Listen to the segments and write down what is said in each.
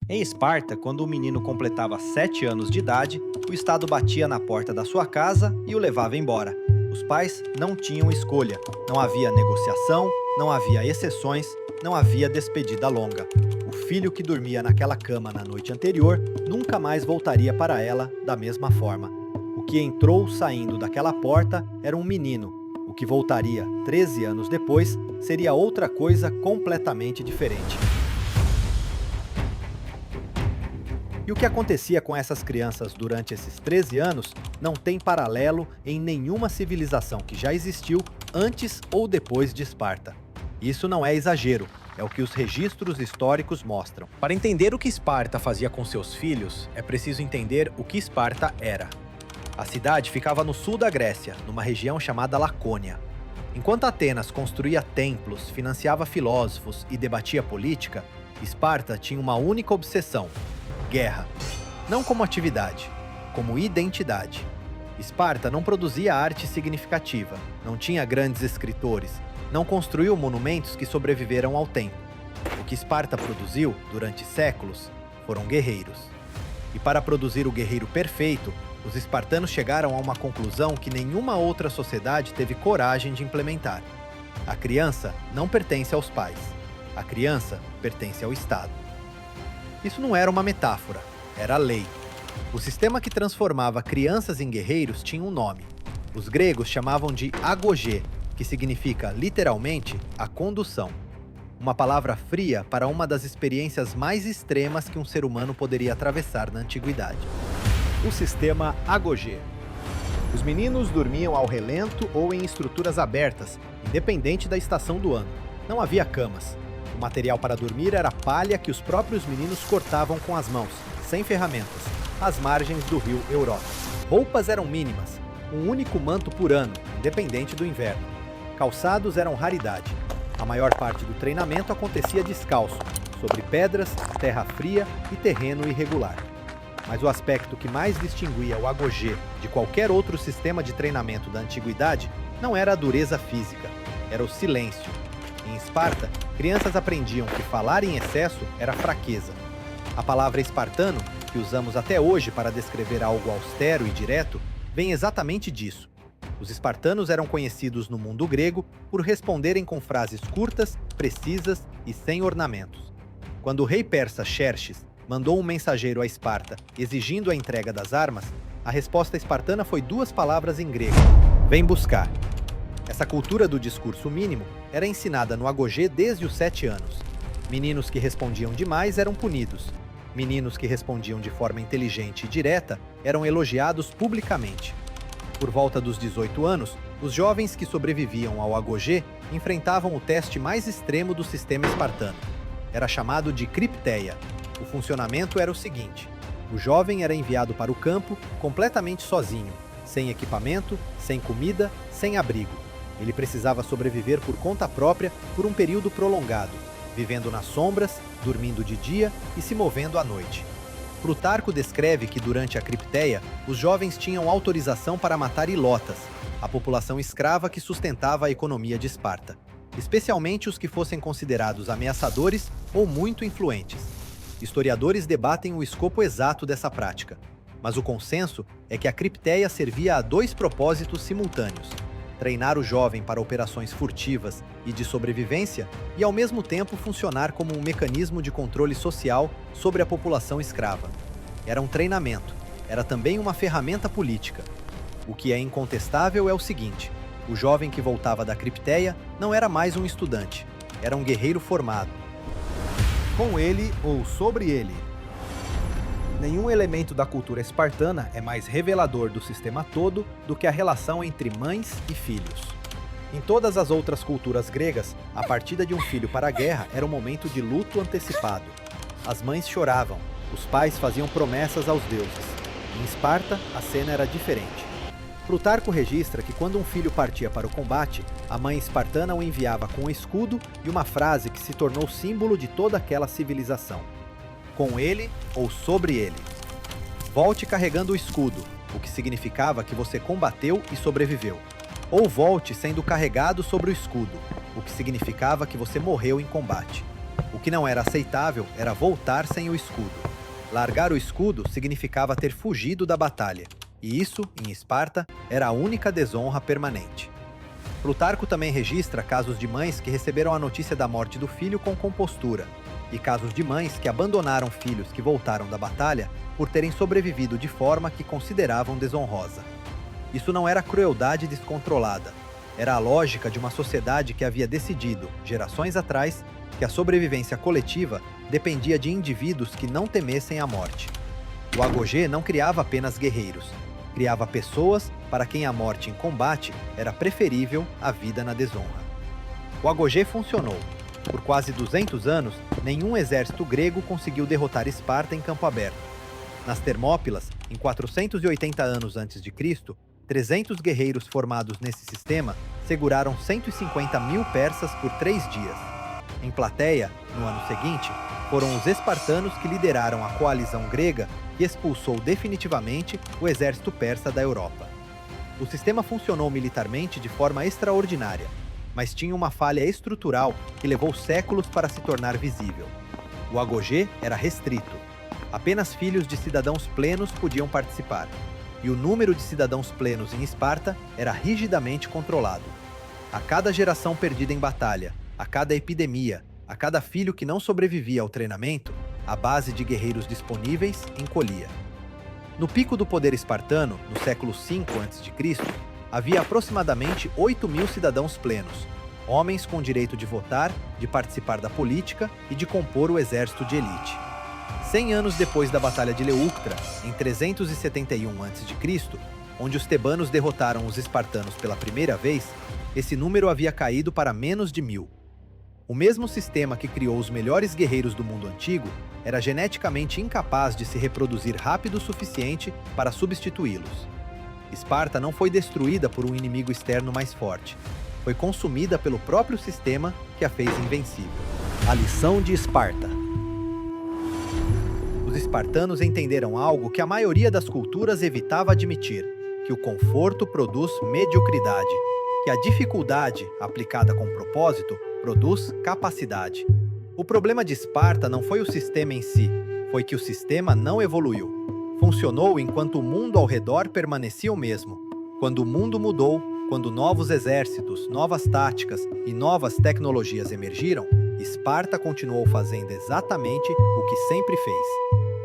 Em Esparta, quando o menino completava 7 anos de idade, o Estado batia na porta da sua casa e o levava embora. Os pais não tinham escolha, não havia negociação, não havia exceções, não havia despedida longa. O filho que dormia naquela cama na noite anterior nunca mais voltaria para ela da mesma forma. O que entrou saindo daquela porta era um menino. O que voltaria 13 anos depois seria outra coisa completamente diferente. E o que acontecia com essas crianças durante esses 13 anos não tem paralelo em nenhuma civilização que já existiu antes ou depois de Esparta. Isso não é exagero, é o que os registros históricos mostram. Para entender o que Esparta fazia com seus filhos, é preciso entender o que Esparta era. A cidade ficava no sul da Grécia, numa região chamada Lacônia. Enquanto Atenas construía templos, financiava filósofos e debatia política, Esparta tinha uma única obsessão: guerra. Não como atividade, como identidade. Esparta não produzia arte significativa, não tinha grandes escritores, não construiu monumentos que sobreviveram ao tempo. O que Esparta produziu, durante séculos, foram guerreiros. E para produzir o guerreiro perfeito, os espartanos chegaram a uma conclusão que nenhuma outra sociedade teve coragem de implementar. A criança não pertence aos pais. A criança pertence ao Estado. Isso não era uma metáfora, era a lei. O sistema que transformava crianças em guerreiros tinha um nome. Os gregos chamavam de agogê, que significa, literalmente, a condução. Uma palavra fria para uma das experiências mais extremas que um ser humano poderia atravessar na antiguidade. O sistema agogê. Os meninos dormiam ao relento ou em estruturas abertas, independente da estação do ano. Não havia camas. O material para dormir era palha que os próprios meninos cortavam com as mãos, sem ferramentas, às margens do rio Eurotas. Roupas eram mínimas, um único manto por ano, independente do inverno. Calçados eram raridade. A maior parte do treinamento acontecia descalço, sobre pedras, terra fria e terreno irregular. Mas o aspecto que mais distinguia o agogê de qualquer outro sistema de treinamento da antiguidade não era a dureza física, era o silêncio. Em Esparta, crianças aprendiam que falar em excesso era fraqueza. A palavra espartano, que usamos até hoje para descrever algo austero e direto, vem exatamente disso. Os espartanos eram conhecidos no mundo grego por responderem com frases curtas, precisas e sem ornamentos. Quando o rei persa Xerxes mandou um mensageiro a Esparta exigindo a entrega das armas, a resposta espartana foi 2 palavras em grego: vem buscar. Essa cultura do discurso mínimo era ensinada no agogê desde os 7 anos. Meninos que respondiam demais eram punidos. Meninos que respondiam de forma inteligente e direta eram elogiados publicamente. Por volta dos 18 anos, os jovens que sobreviviam ao agogê enfrentavam o teste mais extremo do sistema espartano. Era chamado de cripteia. O funcionamento era o seguinte: o jovem era enviado para o campo completamente sozinho, sem equipamento, sem comida, sem abrigo. Ele precisava sobreviver por conta própria por um período prolongado, vivendo nas sombras, dormindo de dia e se movendo à noite. Plutarco descreve que durante a cripteia, os jovens tinham autorização para matar ilotas, a população escrava que sustentava a economia de Esparta, especialmente os que fossem considerados ameaçadores ou muito influentes. Historiadores debatem o escopo exato dessa prática, mas o consenso é que a cripteia servia a 2 propósitos simultâneos: treinar o jovem para operações furtivas e de sobrevivência e, ao mesmo tempo, funcionar como um mecanismo de controle social sobre a população escrava. Era um treinamento, era também uma ferramenta política. O que é incontestável é o seguinte: o jovem que voltava da cripteia não era mais um estudante, era um guerreiro formado. Com ele ou sobre ele. Nenhum elemento da cultura espartana é mais revelador do sistema todo do que a relação entre mães e filhos. Em todas as outras culturas gregas, a partida de um filho para a guerra era um momento de luto antecipado. As mães choravam, os pais faziam promessas aos deuses. Em Esparta, a cena era diferente. Plutarco registra que quando um filho partia para o combate, a mãe espartana o enviava com um escudo e uma frase que se tornou símbolo de toda aquela civilização: com ele ou sobre ele. Volte carregando o escudo, o que significava que você combateu e sobreviveu. Ou volte sendo carregado sobre o escudo, o que significava que você morreu em combate. O que não era aceitável era voltar sem o escudo. Largar o escudo significava ter fugido da batalha, e isso, em Esparta, era a única desonra permanente. Plutarco também registra casos de mães que receberam a notícia da morte do filho com compostura, e casos de mães que abandonaram filhos que voltaram da batalha por terem sobrevivido de forma que consideravam desonrosa. Isso não era crueldade descontrolada, era a lógica de uma sociedade que havia decidido, gerações atrás, que a sobrevivência coletiva dependia de indivíduos que não temessem a morte. O Agogê não criava apenas guerreiros, criava pessoas para quem a morte em combate era preferível à vida na desonra. O Agogê funcionou. Por quase 200 anos, nenhum exército grego conseguiu derrotar Esparta em campo aberto. Nas Termópilas, em 480 anos antes de Cristo, 300 guerreiros formados nesse sistema seguraram 150.000 persas por 3 dias. Em Plateia, no ano seguinte, foram os espartanos que lideraram a coalizão grega que expulsou definitivamente o exército persa da Europa. O sistema funcionou militarmente de forma extraordinária, mas tinha uma falha estrutural que levou séculos para se tornar visível. O Agogê era restrito. Apenas filhos de cidadãos plenos podiam participar, e o número de cidadãos plenos em Esparta era rigidamente controlado. A cada geração perdida em batalha, a cada epidemia, a cada filho que não sobrevivia ao treinamento, a base de guerreiros disponíveis encolhia. No pico do poder espartano, no século V a.C., havia aproximadamente 8.000 cidadãos plenos, homens com direito de votar, de participar da política e de compor o exército de elite. 100 anos depois da Batalha de Leuctra, em 371 a.C., onde os tebanos derrotaram os espartanos pela primeira vez, esse número havia caído para menos de 1.000. O mesmo sistema que criou os melhores guerreiros do mundo antigo era geneticamente incapaz de se reproduzir rápido o suficiente para substituí-los. Esparta não foi destruída por um inimigo externo mais forte. Foi consumida pelo próprio sistema que a fez invencível. A lição de Esparta. Os espartanos entenderam algo que a maioria das culturas evitava admitir, que o conforto produz mediocridade, que a dificuldade, aplicada com propósito, produz capacidade. O problema de Esparta não foi o sistema em si, foi que o sistema não evoluiu. Funcionou enquanto o mundo ao redor permanecia o mesmo. Quando o mundo mudou, quando novos exércitos, novas táticas e novas tecnologias emergiram, Esparta continuou fazendo exatamente o que sempre fez.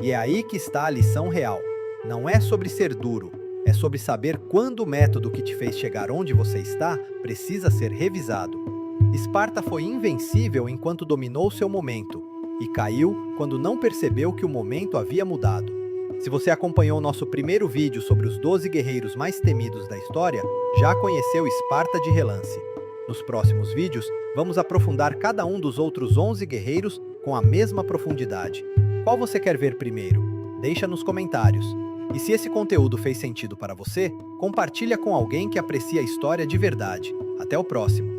E é aí que está a lição real. Não é sobre ser duro, é sobre saber quando o método que te fez chegar onde você está precisa ser revisado. Esparta foi invencível enquanto dominou seu momento, e caiu quando não percebeu que o momento havia mudado. Se você acompanhou nosso primeiro vídeo sobre os 12 guerreiros mais temidos da história, já conheceu Esparta de relance. Nos próximos vídeos, vamos aprofundar cada um dos outros 11 guerreiros com a mesma profundidade. Qual você quer ver primeiro? Deixa nos comentários. E se esse conteúdo fez sentido para você, compartilha com alguém que aprecia a história de verdade. Até o próximo!